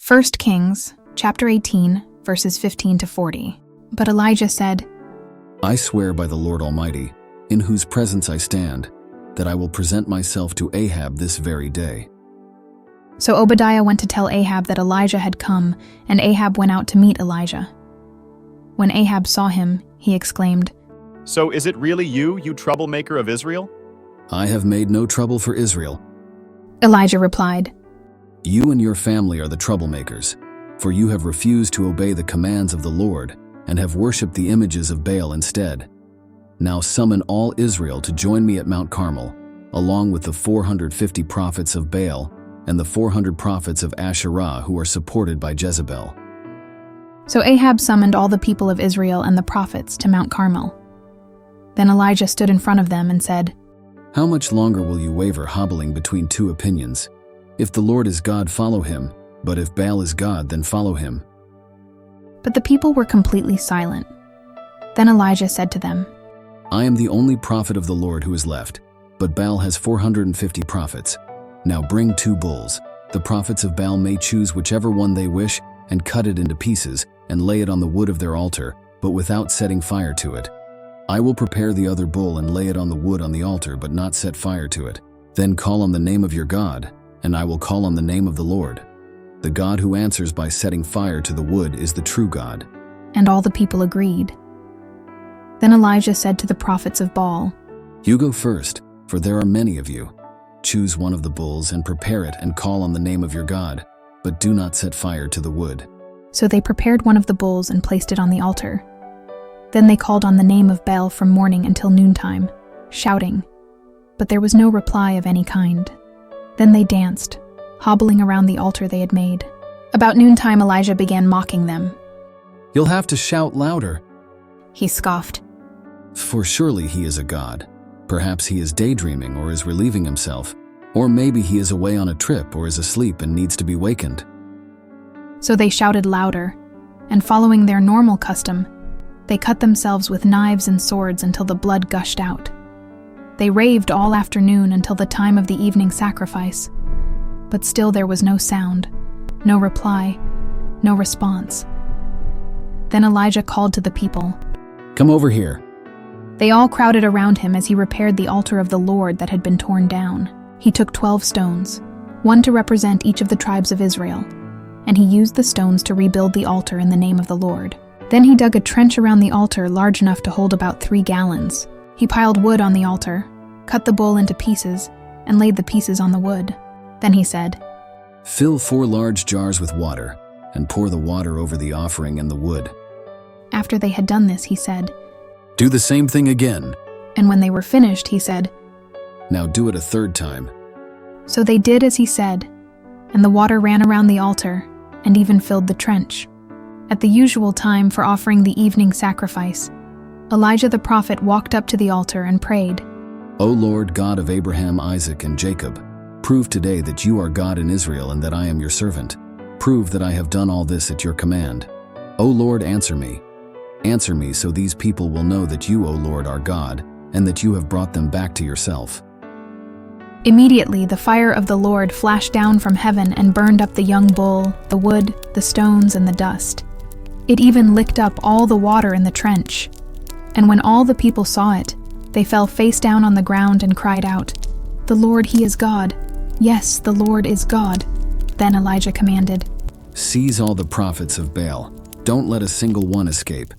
1 Kings, chapter 18, verses 15 to 40. But Elijah said, I swear by the Lord Almighty, in whose presence I stand, that I will present myself to Ahab this very day. So Obadiah went to tell Ahab that Elijah had come, and Ahab went out to meet Elijah. When Ahab saw him, he exclaimed, So is it really you troublemaker of Israel? I have made no trouble for Israel. Elijah replied, You and your family are the troublemakers, for you have refused to obey the commands of the Lord and have worshipped the images of Baal instead. Now summon all Israel to join me at Mount Carmel, along with the 450 prophets of Baal and the 400 prophets of Asherah who are supported by Jezebel. So Ahab summoned all the people of Israel and the prophets to Mount Carmel. Then Elijah stood in front of them and said, How much longer will you waver, hobbling between two opinions? If the Lord is God, follow him, but if Baal is God, then follow him. But the people were completely silent. Then Elijah said to them, I am the only prophet of the Lord who is left, but Baal has 450 prophets. Now bring 2 bulls. The prophets of Baal may choose whichever one they wish and cut it into pieces and lay it on the wood of their altar, but without setting fire to it. I will prepare the other bull and lay it on the wood on the altar, but not set fire to it. Then call on the name of your God, and I will call on the name of the Lord. The God who answers by setting fire to the wood is the true God. And all the people agreed. Then Elijah said to the prophets of Baal, You go first, for there are many of you. Choose one of the bulls and prepare it and call on the name of your God, but do not set fire to the wood. So they prepared one of the bulls and placed it on the altar. Then they called on the name of Baal from morning until noontime, shouting, but there was no reply of any kind. Then they danced, hobbling around the altar they had made. About noontime Elijah began mocking them. You'll have to shout louder. He scoffed. For surely he is a god. Perhaps he is daydreaming or is relieving himself, or maybe he is away on a trip or is asleep and needs to be wakened. So they shouted louder, and following their normal custom, they cut themselves with knives and swords until the blood gushed out. They raved all afternoon until the time of the evening sacrifice, but still there was no sound, no reply, no response. Then Elijah called to the people, Come over here. They all crowded around him as he repaired the altar of the Lord that had been torn down. He took 12 stones, one to represent each of the tribes of Israel, and he used the stones to rebuild the altar in the name of the Lord. Then he dug a trench around the altar large enough to hold about 3 gallons. He piled wood on the altar, cut the bull into pieces, and laid the pieces on the wood. Then he said, Fill 4 large jars with water, and pour the water over the offering and the wood. After they had done this, he said, Do the same thing again. And when they were finished, he said, Now do it a 3rd time. So they did as he said, and the water ran around the altar and even filled the trench. At the usual time for offering the evening sacrifice, Elijah the prophet walked up to the altar and prayed, O Lord God of Abraham, Isaac, and Jacob, prove today that you are God in Israel and that I am your servant. Prove that I have done all this at your command. O Lord, answer me. Answer me so these people will know that you, O Lord, are God, and that you have brought them back to yourself. Immediately the fire of the Lord flashed down from heaven and burned up the young bull, the wood, the stones, and the dust. It even licked up all the water in the trench. And when all the people saw it, they fell face down on the ground and cried out, The Lord, he is God. Yes, the Lord is God. Then Elijah commanded, Seize all the prophets of Baal. Don't let a single one escape.